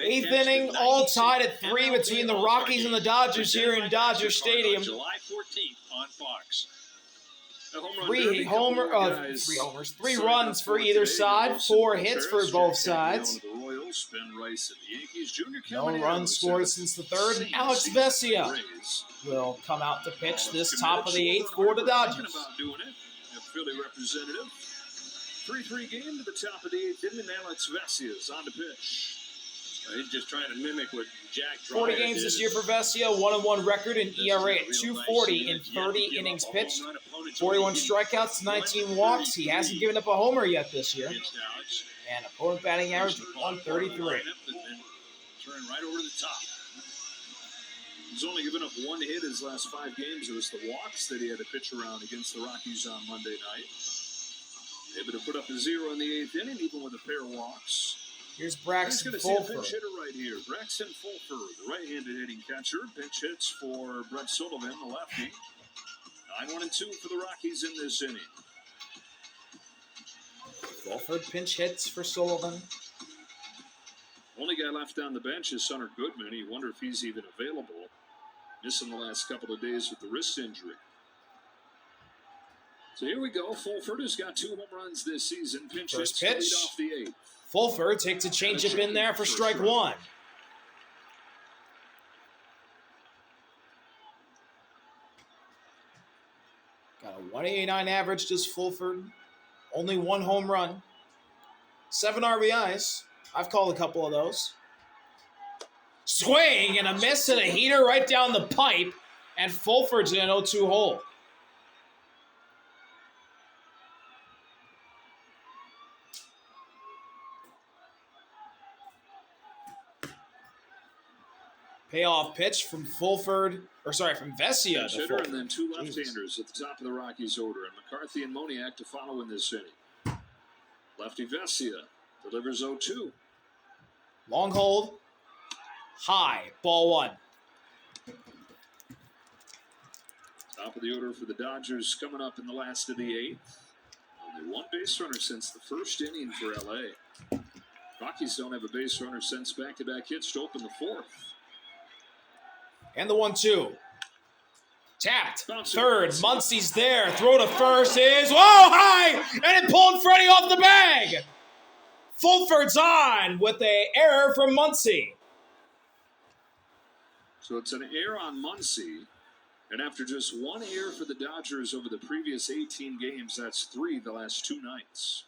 Eighth inning, all tied at 3 between the Rockies and the Dodgers here in Dodger Stadium. July 14th on Fox. Three runs for either side, 4 hits for both sides. No runs scored since the third, and Alex Vesia will come out to pitch this top of the 8th for the Dodgers. Philly representative. 3-3 game to the top of the 8th inning, and Alex Vesia is on the pitch. He's just trying to mimic what Jack 40 games this year for Vesia, 1-1 record, and ERA at 2.40 in 30 innings pitched. 41 strikeouts, 19 walks. He hasn't given up a homer yet this year. And opponent batting average of 133. Turn right over the top. He's only given up 1 hit his last 5 games. It was the walks that he had to pitch around against the Rockies on Monday night. Able to put up a 0 in the 8th inning, even with a pair of walks. Here's Braxton Fulford. He's going to see a pinch hitter right here. Braxton Fulford, the right-handed hitting catcher. Pinch hits for Brett Sullivan, the lefty. 9-1-2 for the Rockies in this inning. Fulford pinch hits for Sullivan. Only guy left on the bench is Hunter Goodman. You wonder if he's even available. Missing the last couple of days with the wrist injury. So here we go. Fulford has got 2 home runs this season. Pinch hits to lead off the 8th. Fulford takes a changeup in there for strike 1. Got a 189 average, does Fulford. Only 1 home run. 7 RBIs. I've called a couple of those. Swing and a miss and a heater right down the pipe. And Fulford's in an 0-2 hole. Payoff pitch from from Vesia. Hitter and then 2 left-handers at the top of the Rockies order, and McCarthy and Moniak to follow in this inning. Lefty Vesia delivers 0-2. Long hold. High. Ball 1. Top of the order for the Dodgers coming up in the last of the 8th. Only 1 base runner since the first inning for LA. Rockies don't have a base runner since back-to-back hits to open the 4th. And the 1-2. Tapped. Third. Muncie's there. Throw to first is. Whoa, high! And it pulled Freddie off the bag. Fulford's on with an error from Muncie. So it's an error on Muncie. And after just 1 error for the Dodgers over the previous 18 games, that's 3 the last 2 nights.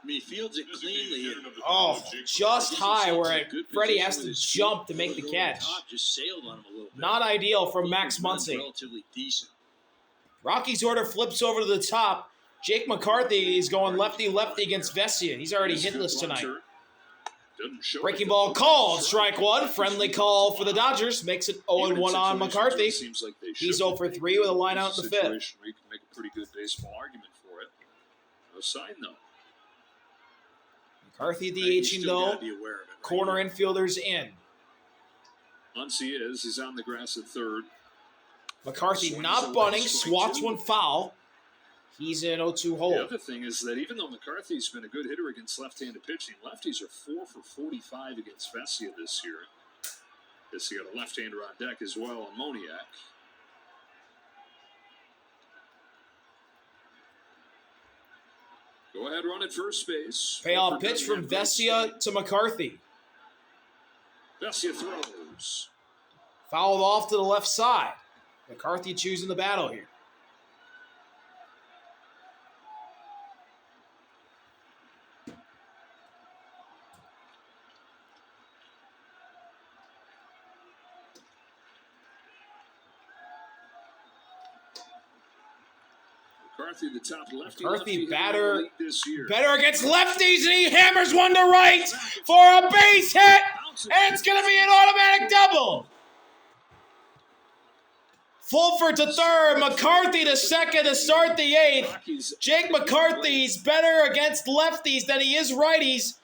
I mean, he fields it cleanly. Oh, just high where Freddie has to jump to make the catch. Just sailed on him a little bit. Not ideal from Max Muncie. Relatively decent. Rocky's order flips over to the top. Jake McCarthy is going lefty-lefty against Vesia. He's already hitless tonight. Breaking ball called. Strike 1. Friendly call for the Dodgers. Makes it 0-1 on McCarthy. He's 0 for 3 with a line out in the 5th. Where you can make a pretty good baseball argument for it. No sign, though. McCarthy DHing, though. Corner infielders in. Muncie he's on the grass at third. McCarthy not bunting, swats 1 foul. He's in 0-2 hole. The other thing is that even though McCarthy's been a good hitter against left-handed pitching, lefties are 4 for 45 against Vesia this year. He got a left-hander on deck as well on Moniak. Go ahead, run at first base. Payoff pitch from Vesia to McCarthy. Vesia throws. Fouled off to the left side. McCarthy choosing the battle here. McCarthy, the top lefty. McCarthy better against lefties, and he hammers 1 to right for a base hit, and it's going to be an automatic double. Fulford to third, McCarthy to second to start the 8th. Jake McCarthy's better against lefties than he is righties,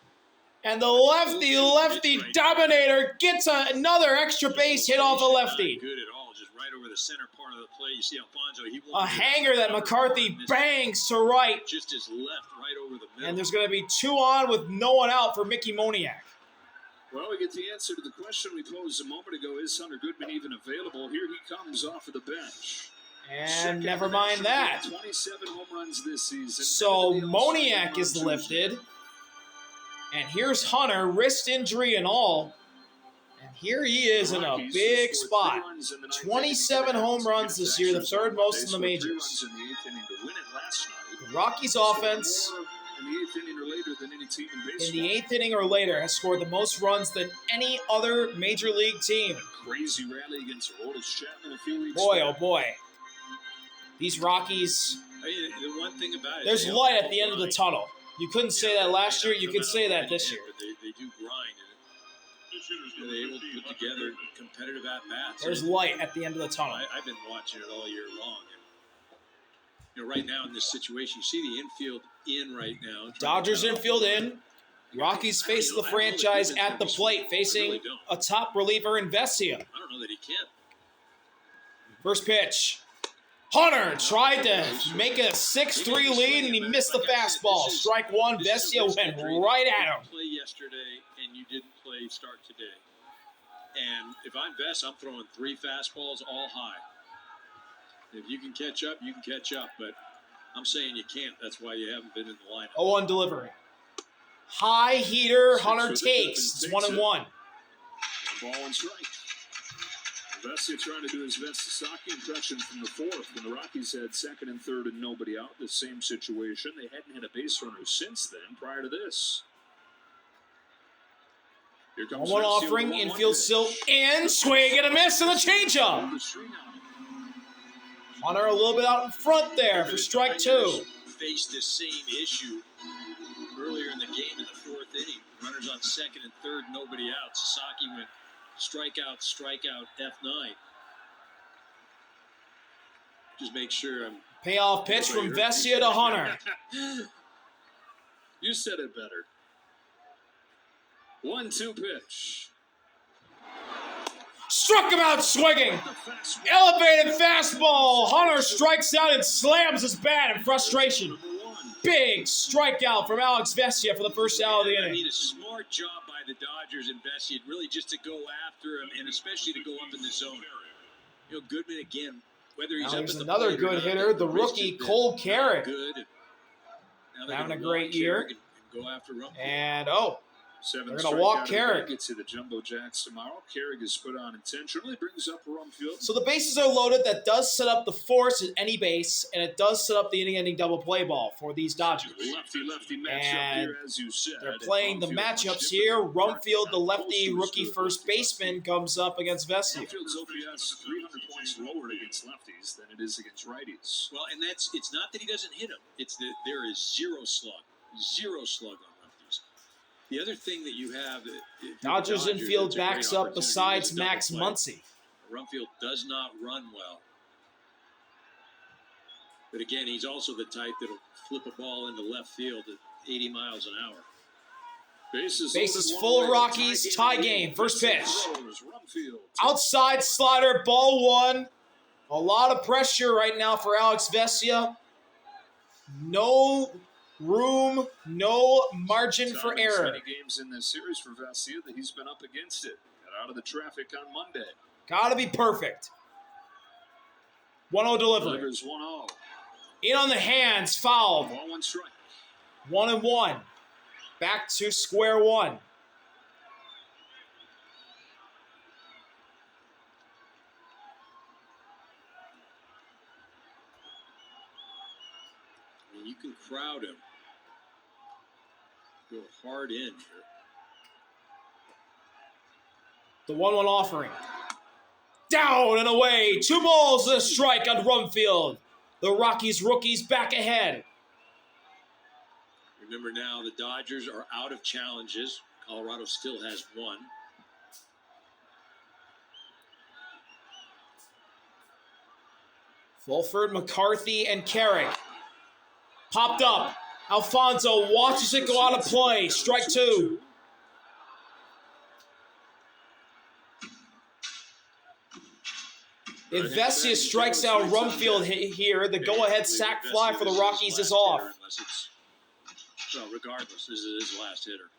And the lefty dominator gets another extra base hit off a lefty. Good at all, just right over the center part of the play. You see Alfonso, A hanger that McCarthy bangs to right. Just his left, right over the middle. And there's going to be 2 on with no one out for Mickey Moniak. Well, we get the answer to the question we posed a moment ago. Is Hunter Goodman even available? Here he comes off of the bench. And never mind that. 27 home runs this season. So Moniak is lifted. And here's Hunter, wrist injury and all. And here he is in a big spot. 27 home runs this year, the 3rd most in the majors. The Rockies offense in the 8th inning or later has scored the most runs than any other major league team. Crazy rally against Aroldis Chapman a few weeks Boy, ago. oh boy. These Rockies, I mean, the one thing about it, there's light at the end of the tunnel. You couldn't say that last year. You could say that this year. But they do grind, and they're able to put together competitive at-bats. There's light at the end of the tunnel. I've been watching it all year long. And, right now in this situation, you see the infield in right now. Dodgers infield in. Rockies face the franchise at the plate, facing a top reliever in Vesia. I don't know that he can. First pitch. Hunter tried to make a 6-3 lead, and he missed the fastball. Strike 1. Vesia went right at him. Play yesterday, and you didn't play start today. And if I'm Vess, I'm throwing 3 fastballs all high. If you can catch up, you can catch up. But I'm saying you can't. That's why you haven't been in the lineup. 0-1 delivery. High heater. Hunter takes. It's 1-1. Ball and strike. Vesia trying to do his best Sasaki impression from the 4th when the Rockies had 2nd and 3rd and nobody out. The same situation. They hadn't had a base runner since then, prior to this. Here comes 1-1 offering, infield still in. Swing and a miss and a changeup. Hunter a little bit out in front there for strike 2. Faced this same issue earlier in the game in the 4th inning. Runners on 2nd and 3rd, nobody out. Sasaki went strikeout, F9. Just make sure I'm... Payoff pitch from Vesia to Hunter. You said it better. 1-2 pitch. Struck him out swinging. Elevated fastball. Hunter strikes out and slams his bat in frustration. Big strikeout from Alex Vesia for the first out of the I inning. mean, a smart job by the Dodgers and Vesia, really just to go after him, and especially to go up in the zone. You know, Goodman again, whether he's Now up there's at the another plate or good not, hitter, the wrist rookie has been Cole Carrick. Good. Now they're Having gonna a great walk year. Carrick and go after Rumpel. And They're going to walk Carrick. Gets to the Jumbo Jacks tomorrow. Carrick is put on intentionally, brings up Rumfield. So the bases are loaded. That does set up the force at any base, and it does set up the inning-ending double play ball for these Dodgers. Lefty matchup And here, as you said. they're playing the Rumfield matchups much here. different. Rumfield, the lefty Closer rookie to first lefty. baseman, comes up against Vesia. Rumfield's OPS 300 points lower against lefties than it is against righties. Well, and it's not that he doesn't hit him. It's that there is zero slug on lefties. The other thing that you have, Dodgers infield it's a great backs up opportunity besides to double Max play. Muncy. Rumfield does not run well. But again, he's also the type that'll flip a ball into left field at 80 miles an hour. Bases full of Rockies, tie game, first pitch. Outside slider, ball 1. A lot of pressure right now for Alex Vesia. No room, no margin for error. Many games in this series for Vesia that he's been up against it. Got out of the traffic on Monday. Got to be perfect. 1-0 delivery. Delivers 1-0. In on the hands, fouled. Ball 1 strike. 1-1. Back to square one. I mean, you can crowd him. Go hard in here. The 1-1 offering. Down and away. 2 balls and a strike on Rumfield. The Rockies rookies back ahead. Remember now, the Dodgers are out of challenges. Colorado still has 1. Fulford, McCarthy, and Carrick. Popped up. Alfonso watches it go out of play. Strike 2. If Vesia strikes out Rumfield here, the go-ahead sac fly for the Rockies is off. Well, regardless, this is his last hitter.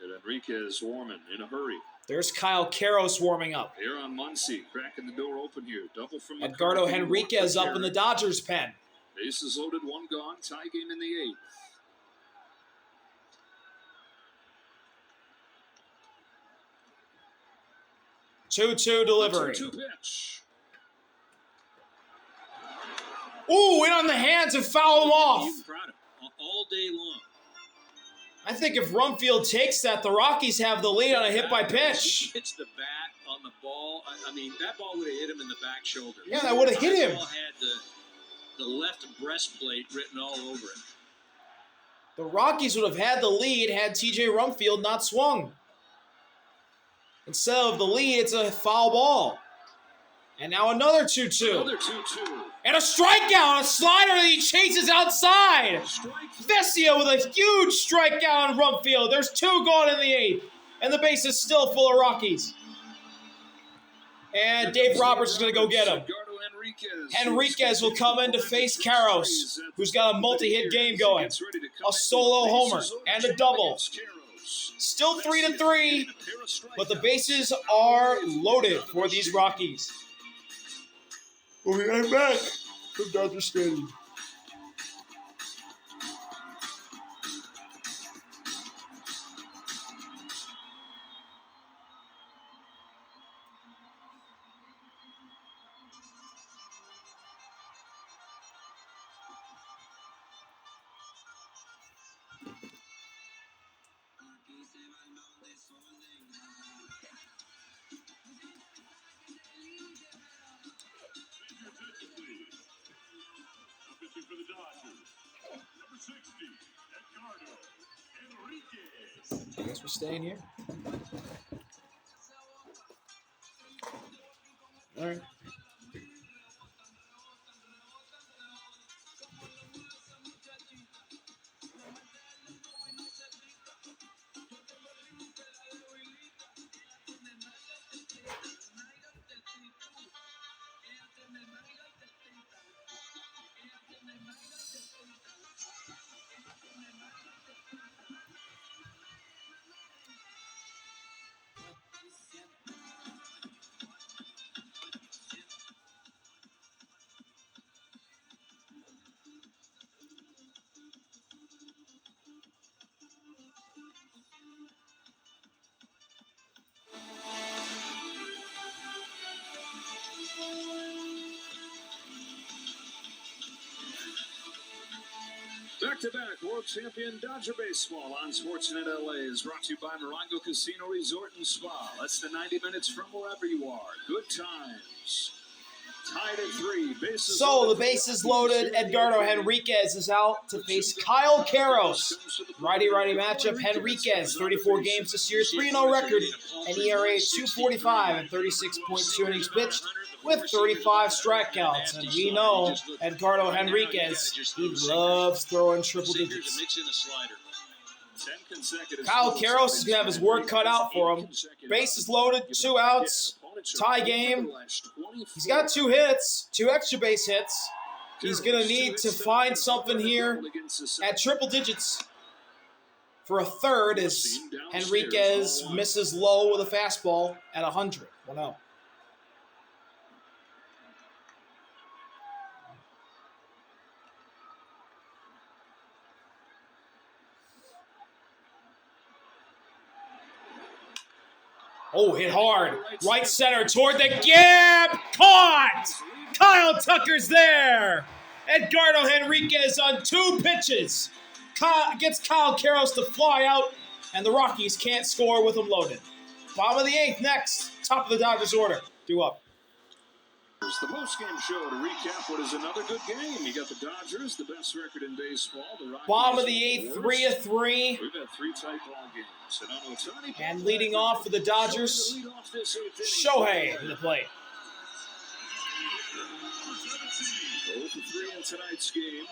And Enriquez warming in a hurry. There's Kyle Karros warming up. Here on Muncy, cracking the door open here. Double from Edgardo Henriquez up in the Dodgers' pen. Bases loaded, one gone. Tie game in the 8th. 2-2 delivery. 2-2 pitch. Ooh, in on the hands and foul him off. You proud of him all day long. I think if Rumfield takes that, the Rockies have the lead on a hit by pitch. He hits the bat on the ball. I mean, that ball would have hit him in the back shoulder. Yeah, that would have hit him. That ball had the left breastplate written all over it. The Rockies would have had the lead had TJ Rumfield not swung. Instead of the lead, it's a foul ball. And now another 2-2. Another 2-2. And a strikeout, a slider that he chases outside. Vesia with a huge strikeout on Rumfield. There's 2 gone in the 8th. And the base is still full of Rockies. And Dave Roberts is going to go get him. Henriquez will come in to face Karros, who's got a multi-hit game going. A solo homer and a double. Still 3-3, but the bases are loaded for these Rockies. We'll be right back from Dodger Stadium. For the Dodgers, number 60, Edgardo Enriquez. I guess we're staying here. All right. Back-to-back World Champion Dodger Baseball on Sportsnet LA is brought to you by Morongo Casino Resort and Spa. Less than 90 minutes from wherever you are. Good times. Tied at 3. Bases So the bases loaded. Edgardo Henriquez is out to face Kyle Karros. Righty-righty matchup. Henriquez, 34 games this year, 3-0 record, an ERA of 2.45 and 36.2 innings pitched with 35 strikeouts. And we know Edgardo Henriquez, he loves throwing triple digits. Kyle Karros is going to have his work cut out for him. Bases loaded, 2 outs, tie game. He's got 2 hits, 2 extra base hits. He's going to need to find something here at triple digits for a third as Henriquez misses low with a fastball at 100. 1-0. Oh, hit hard. Right center toward the gap. Caught! Kyle Tucker's there. Edgardo Henriquez on 2 pitches. Gets Kyle Karros to fly out, and the Rockies can't score with him loaded. Bottom of the 8th next. Top of the Dodgers order. Due up. The post-game show to recap what is another good game. You got the Dodgers, the best record in baseball. The Rockies, bottom of the 8th, 3-3. We've had 3 tight ball games. And leading off for the Dodgers, Shohei in the plate. 0 for 3 in tonight's game.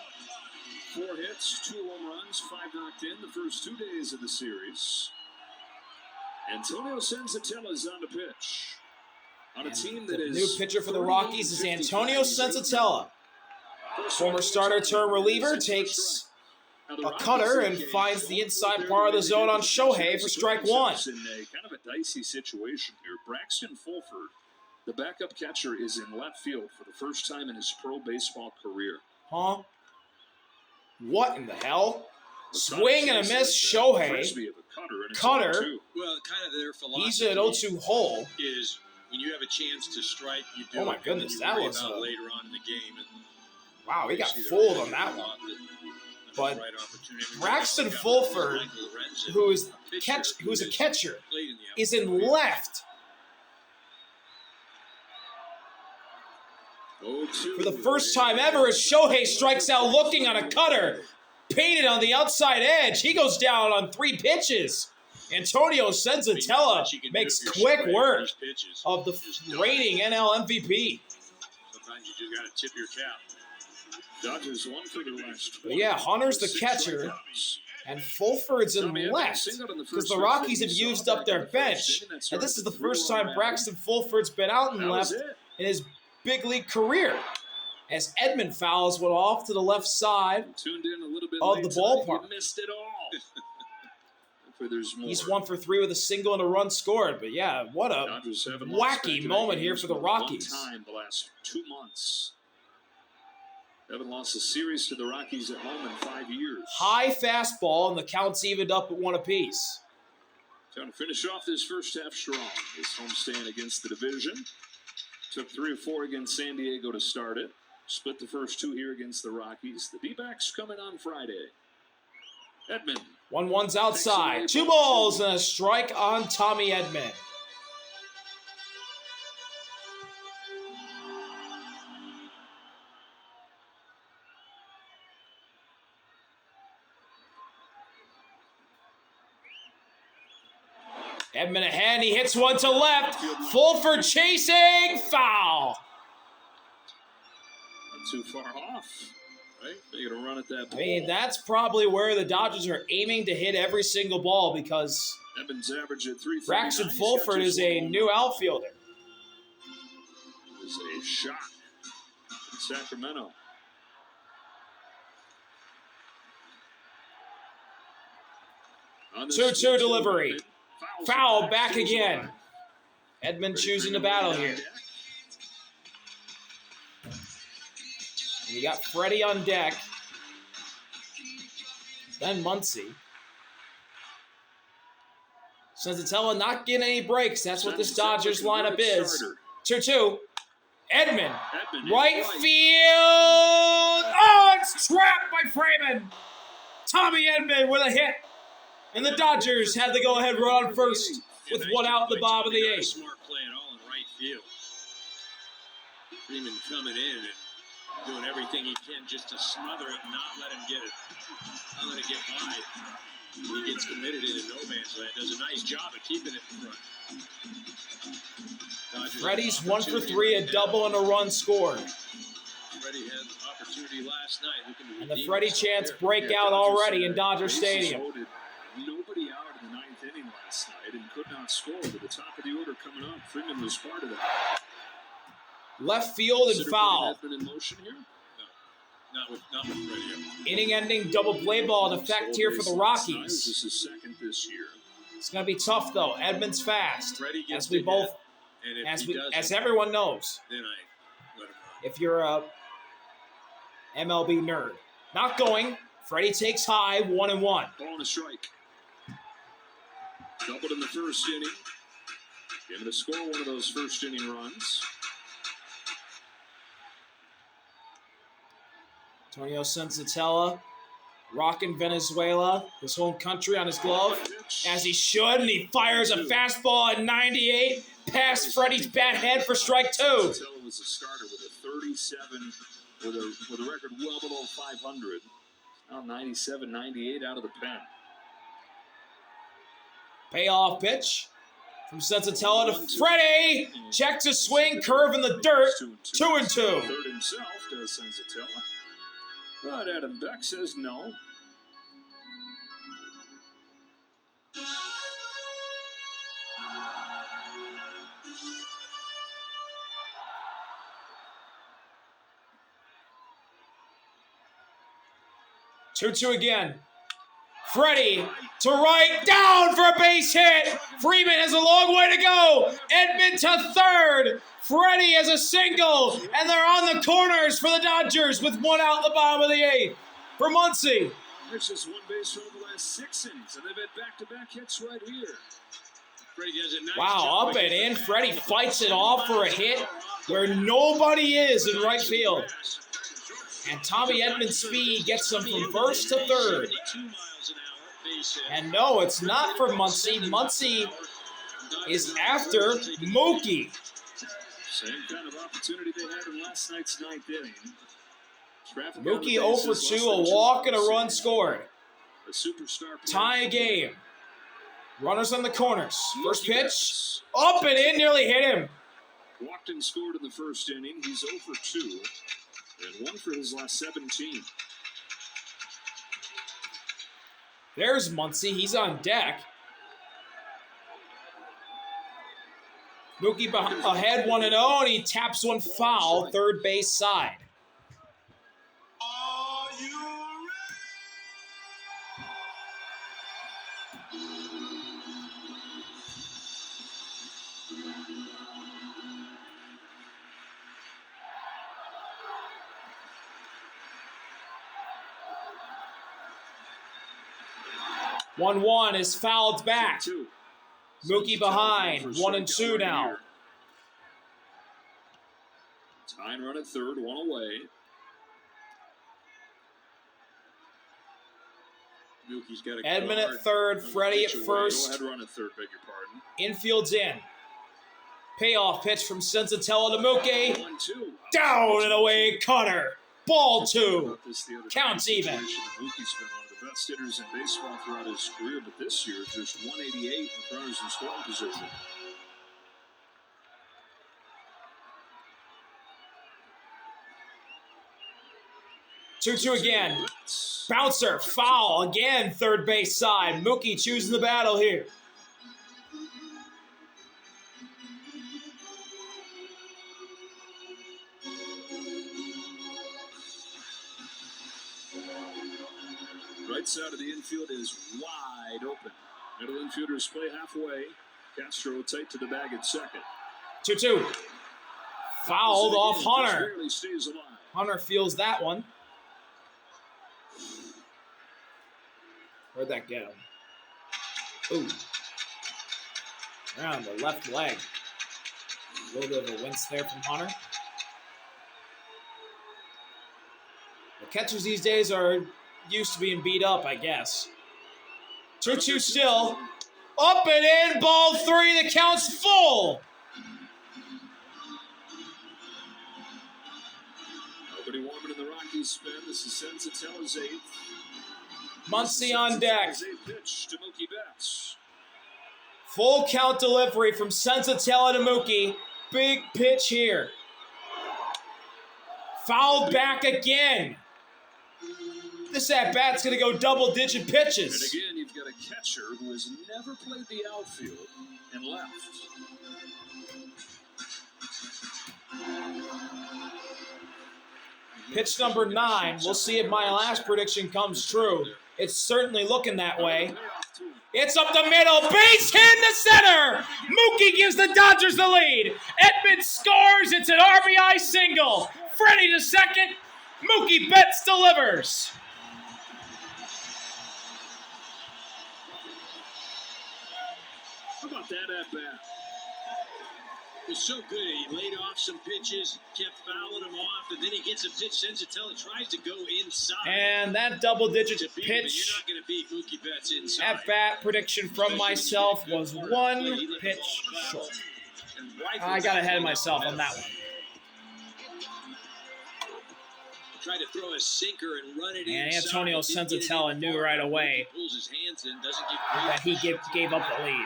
4 hits, 2 home runs, 5 knocked in the first 2 days of the series. Antonio Senzatella's on the pitch. On a And team the that is new pitcher for the Rockies is 38-55, Antonio he's able to- Sensatella. Former starter turned reliever takes Now, the a Rockies cutter in and game finds the don't inside put part of the their zone on pitchers Shohei for strike one. in a kind of a dicey situation here. Braxton Fulford, the backup catcher, is in left field for the first time in his pro baseball career. Huh? What in the hell? Swing and a miss, Shohei. Frisbee of a cutter, and it's Cutter. 0-2. Well, kind of their philosophy He's at 0-2 hole. is when you have a chance to strike, you do Oh my it, goodness, and that then you was worry about a- later on in the game. And Wow, he got obviously fooled they're on that really one. that's But the right opportunity. I mean, Braxton we got Fulford, Michael Lorenzen, who is a pitcher who's a who's catcher, played in the is outfield. in left. 0-2. For the first time ever, as Shohei strikes out looking on a cutter, painted on the outside edge. He goes down on 3 pitches. Antonio Sensatella makes quick work of the reigning NL MVP. Sometimes you just got to tip your cap. Dodgers won for their last But yeah, Hunter's the 6 catcher, strikeouts. and Fulford's in Tommy Edmonds left singled in the because first the pitch Rockies that have he used saw up back their in the first bench. inning. That And started this is the the first 3-run time rally. Braxton Fulford's been out in That was left it. in his big league career. As Edmund fouls one off to the left side. Tuned in a little bit Of late the tonight, ballpark. you missed it all. Hopefully there's more. He's 1 for 3 with a single and a run scored. But yeah, what a Dodgers haven't lost wacky back-to-back moment here games for the but Rockies. One time the last 2 months. Haven't lost a series to the Rockies at home in 5 years. High fastball, and the count's evened up at 1 apiece. Trying to finish off this first half strong. His homestand against the division. Took 3 of 4 against San Diego to start it. Split the first 2 here against the Rockies. The D-backs coming on Friday. Edmund. 1-1's outside. 2 balls and a strike on Tommy Edman. Edman ahead, he hits one to left. Fulford chasing, foul. Not too far off. Right? They're going to run at that I ball. mean, that's probably where the Dodgers are aiming to hit every single ball because Edmonds average at 339. Braxton He's got Fulford just is a one new home run. outfielder. It was a shot in Sacramento. On this 2-2 2-2 delivery. weapon, fouls Foul it back to the again. line. Edmund Ready choosing for the battle on here. deck. And you got Freddie on deck. Then Muncy. Sensatella not getting any breaks. That's what this Dodgers lineup is. 2-2. Edmund. Edmund Right in field. Oh, it's trapped by Freeman. Tommy Edmund with a hit. And the Dodgers had the go-ahead run on first with one out in the bottom of the Not a 8th. smart play at all in right field. Freeman coming in and doing everything he can just to smother it and not let him get it. Not let it get by. He gets committed into no man's land. Does a nice job of keeping it in front. Dodgers Freddie's have 1 for opportunity 3, right a now. double and a run scored. Freddie had the opportunity last night. Looking to And the redeem Freddie himself chance there. breakout already in Dodger Stadium. Loaded. Nobody out in the 9th inning last night and could not score. With the top of the order coming up, Freeman was part of that. Left field and Consider foul. putting Edmund in motion here. Not with Freddie. Inning-ending double play ball in effect here for the Rockies. This is second this year. It's going to be tough, though. Edmund's fast. Freddie gets As we the both, hit, and if he doesn't, as everyone knows, then I let him run. if you're a MLB nerd. Not going. Freddie takes high, 1-1. Ball and a strike. Doubled in the first inning. Able to score one of those first inning runs. Antonio Sensatella, rocking Venezuela, his home country on his glove, as he should, and he fires a fastball at 98, past Freddie's bat head for strike 2. Sensatella was a starter with a 37, with a record well below 500. Now 97, 98 out of the pen. Payoff pitch from Sensatella to Freddie. Checks a swing, curve in the dirt. 2-2. Third himself does Sensatella. But Adam Beck says no. 2-2 again. Freddie to right, down for a base hit. Freeman has a long way to go. Edman to third. Freddie has a single, and they're on the corners for the Dodgers with one out in the bottom of the eighth for Muncy. There's just one base over the last 6 innings, and they've had back-to-back hits right here. Freddie does a nice Wow, job up and in. Freddie fights it off for a hit where nobody is in right field. And Tommy Edman's speed gets him from first to third. 72 miles an hour, base hit. And no, it's not for Muncy. Muncy is after Mookie. Same kind of opportunity they had in last night's ninth inning. Traffic Mookie on the 0 for bases, 2, a lost their walk and a chance. run scored. A superstar Tie game. Runners on the corners. First Mookie pitch, bats. up and in, nearly hit him. Walked and scored in the first inning. He's 0 for 2 and 1 for his last 17. There's Muncy, he's on deck. Mookie ahead 1-0, and he taps one foul, third base side. Are you ready? 1-1 is fouled back. 2. Mookie behind, 1-2 now. Tying run at third, one away. Mookie's got a Edman guard at third, from the Freddie at pitcher. Go first. ahead, run at third, beg your pardon. Infield's in. Payoff pitch from Sensatella to Mookie. 1-2. Down and away, Cutter. Ball 2. About this the other Counts day. even. Mookie's been one of the best hitters in baseball throughout his career, but this year, just 188 in runners in scoring position. Two again. Bouncer, foul again, third base side. Mookie choosing the battle here. Right side of the infield is wide open. Middle infielders play halfway. Castro tight to the bag at second. 2-2. Fouled off Hunter. Barely stays alive. Hunter feels that one. Where'd that get him? Ooh. Around the left leg. A little bit of a wince there from Hunter. The catchers these days are used to being beat up, I guess. 2-2 still. Up and in, ball 3, the count's full. Nobody warming in the Rockies spin. This is Sensatella's eighth. Muncy on deck. Eighth pitch to Mookie Betts. Full count delivery from Sensatella to Mookie. Big pitch here. Fouled back again. This at-bat's going to go double-digit And pitches. again, you've got a catcher who has never played the outfield and left. Pitch number 9. We'll see if my last prediction comes true. It's certainly looking that way. It's up the middle. Base hit in the center. Mookie gives the Dodgers the lead. Edman scores. It's an RBI single. Freddie to second. Mookie Betts delivers. How about that at bat? It was so good. He laid off some pitches, kept fouling them off, and then he gets a pitch. Sensatella tries to go inside. And that double-digit To beat him, but pitch you're not going to beat Mookie Betts inside. at-bat prediction from myself was one pitch short. I got ahead of myself on that one. Tried to throw a sinker and run it And inside. Antonio Didn't get it Sensatella in knew far. right away He pulls his hands in, doesn't give that he gave up the lead.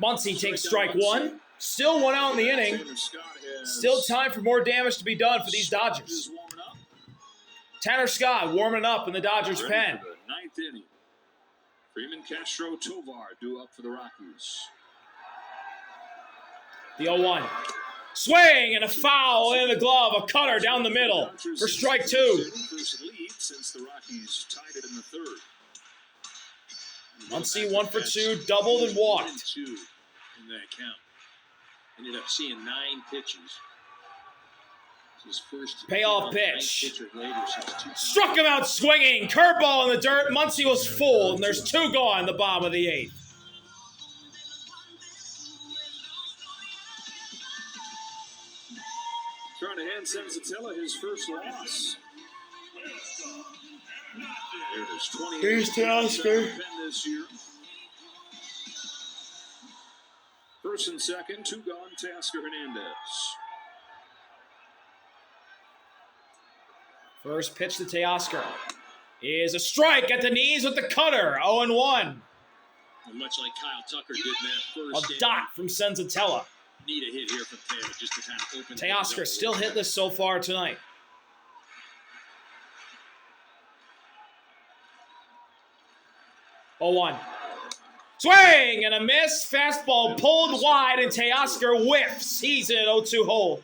Muncy takes strike 1. Still 1 out in the inning. Tanner Scott has Still time for more damage to be done for these Dodgers. is warming up. Tanner Scott warming up in the Dodgers Ready pen. for the ninth inning. Freeman, Castro, Tovar due up for the Rockies. The 0-1. Swing and a foul in the glove. A cutter down the middle for strike two. First lead since the Rockies tied it in the third. Muncy 1 for 2, doubled and walked. 1 and 2 in that count. Ended up seeing 9 pitches. His first Payoff ninth pitch. pitcher later since 2000. Struck him out swinging. Curveball in the dirt. Muncy was full, and there's 2 gone in the bottom of the 8th. Trying to hand Senzatella his first loss. There it is, 28. Here's Teoscar. This year. First and second, 2 gone, Teoscar Hernandez. First pitch to Teoscar is a strike at the knees with the cutter. 0-1. And much like Kyle Tucker did in that A first dot from Senzatella. Need a hit here from Taylor just to kind of open Teoscar still hitless so far tonight. 0-1. Swing and a miss. Fastball pulled wide, and Teoscar whiffs. He's in an 0-2 hole.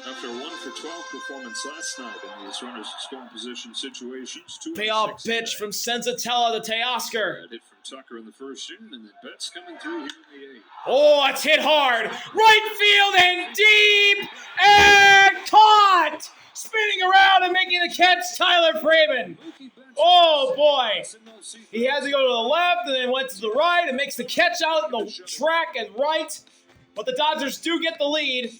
After a 1 for 12 performance last night in these runners in scoring position situations, 2 Payoff pitch from Senzatella to Teoscar. hit from Tucker in the first inning, and then Betts coming through here in the 8th. Oh, it's hit hard. Right field and deep and caught. Spinning around and making the catch, Tyler Freeman. Oh, boy. He had to go to the left and then went to the right and makes the catch out in the track and right. But the Dodgers do get the lead.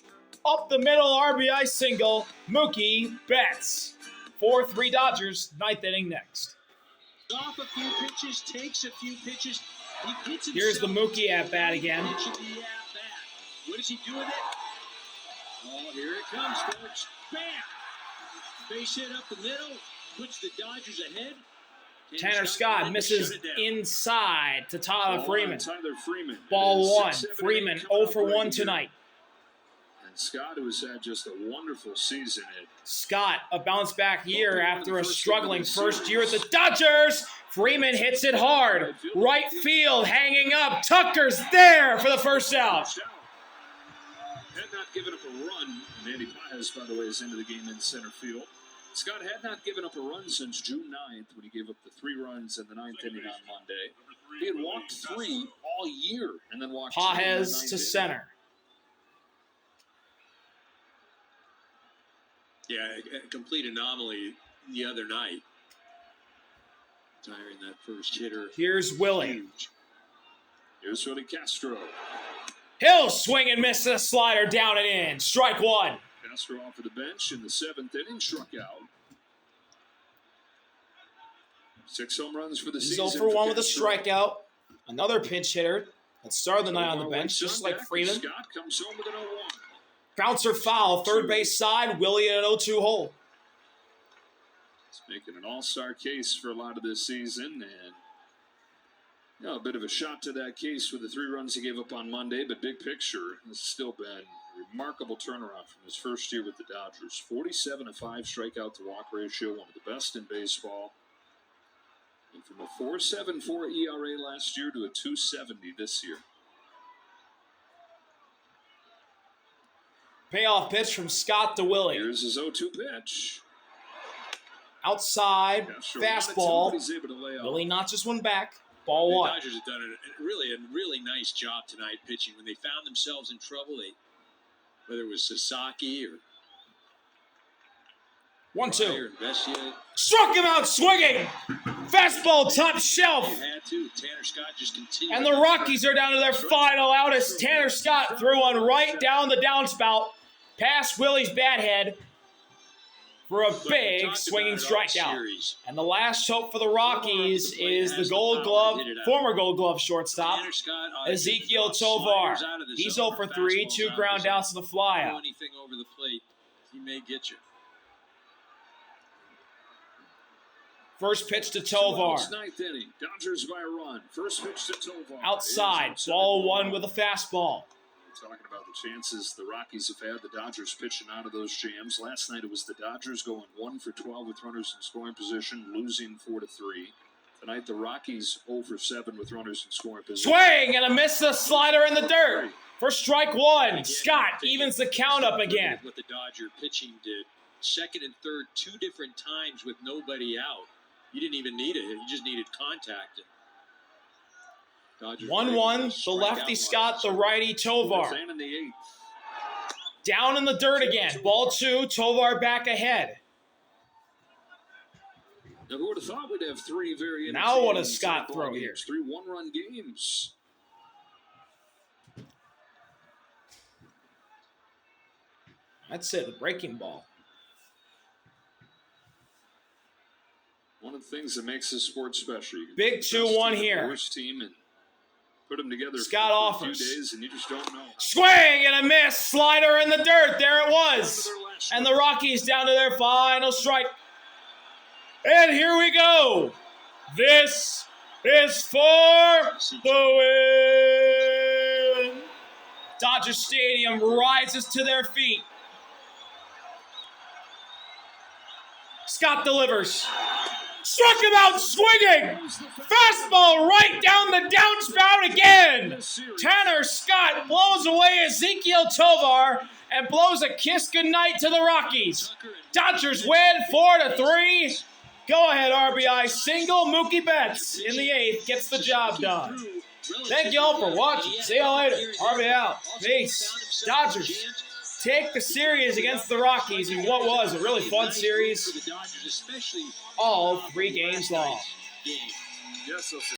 Up the middle, RBI single, Mookie Betts. 4-3 Dodgers, 9th inning next. Off a few pitches, takes a few pitches. He gets Here's the Mookie at bat again. What does he do with it? Oh, here it comes, folks. Bam! Base hit up the middle, puts the Dodgers ahead. Tanner Scott misses inside to Tyler Freeman. Tyler Freeman. Ball 1. 6-7 Freeman coming 0 up for right 1 here. tonight. And Scott, who has had just a wonderful season at Scott, a bounce back year after a struggling first year at the Dodgers. Freeman hits it hard. Right field hanging up. Tucker's there for the first out. had not given up a run. And Andy Paez, by the way, is into the game in center field. Scott had not given up a run since June 9th when he gave up the 3 runs in the 9th inning on Monday. He had walked 3 all year and then walked 2 in the Paez 9th to inning. center. Yeah, a complete anomaly the other night. Tiring that first hitter. Here's Willie. Huge. Here's Willie Castro. He'll swing and miss a slider down and in. Strike 1. Castro off of the bench in the 7th inning, struck out. 6 home runs for the He's season. 0 for 1 with a Castro. strikeout. Another pinch hitter that started the night on the bench, just like Freeman. Scott comes home with an 0-1. Bouncer foul, third base side. Willie in an 0-2 hole. He's making an all-star case for a lot of this season, and a bit of a shot to that case with the 3 runs he gave up on Monday, but big picture, has still been a remarkable turnaround from his first year with the Dodgers. 47-5 strikeout to walk ratio, one of the best in baseball. And from a 4.74 ERA last year to a 2.70 this year. Payoff pitch from Scott to Willie. Here's his 0-2 pitch. Outside, Castro wanted to, but fastball. he's able to lay off. Willie notches one back. Ball The 1. Dodgers have done a really nice job tonight pitching. When they found themselves in trouble, whether it was Sasaki or 1-2. Pryor and Vesia, Struck him out swinging. Fastball top shelf. you had to. Tanner Scott just continued. And the Rockies are down to their final out as Tanner Scott threw one right down the downspout past Willie's bat head for a big swinging strikeout. And the last hope for the Rockies is the Gold Glove, former Gold Glove shortstop, Ezekiel Tovar. He's 0 for 3, 2 ground outs to the flyout. Anything over the plate, he may get you. First pitch to Tovar. 9th inning. Dodgers by a run. First pitch to Tovar. Outside, ball 1 with a fastball. Talking about the chances the Rockies have had, the Dodgers pitching out of those jams. Last night it was the Dodgers going 1 for 12 with runners in scoring position, losing 4-3. Tonight the Rockies 0 for 7 with runners in scoring position. Swing and a miss, a slider in the dirt for strike one. Scott evens the count up again. What the Dodger pitching did, second and third, 2 different times with nobody out. You didn't even need it. You just needed contact. 1-1, the lefty Scott, the righty Tovar. Down in the dirt again. Ball 2, Tovar back ahead. Now, who would have thought we'd have 3 very Now what does Scott throw here? 3 one-run games. That's it, the breaking ball. One of the things that makes this sport special. Big 2-1 here. Worst team and put them together Scott for offers. a few days, and you just don't know. Swing and a miss. Slider in the dirt. There it was. And the Rockies down to their final strike. And here we go. This is for the win. Dodger Stadium rises to their feet. Scott delivers. Struck him out swinging. Fastball right down the downspout again. Tanner Scott blows away Ezekiel Tovar and blows a kiss goodnight to the Rockies. Dodgers win 4-3. Go ahead, RBI single. Mookie Betts in the 8th gets the job done. Thank you all for watching. See you later. RBI out. Peace. Dodgers take the series against the Rockies in what was a really fun series. All 3 games long. Yes,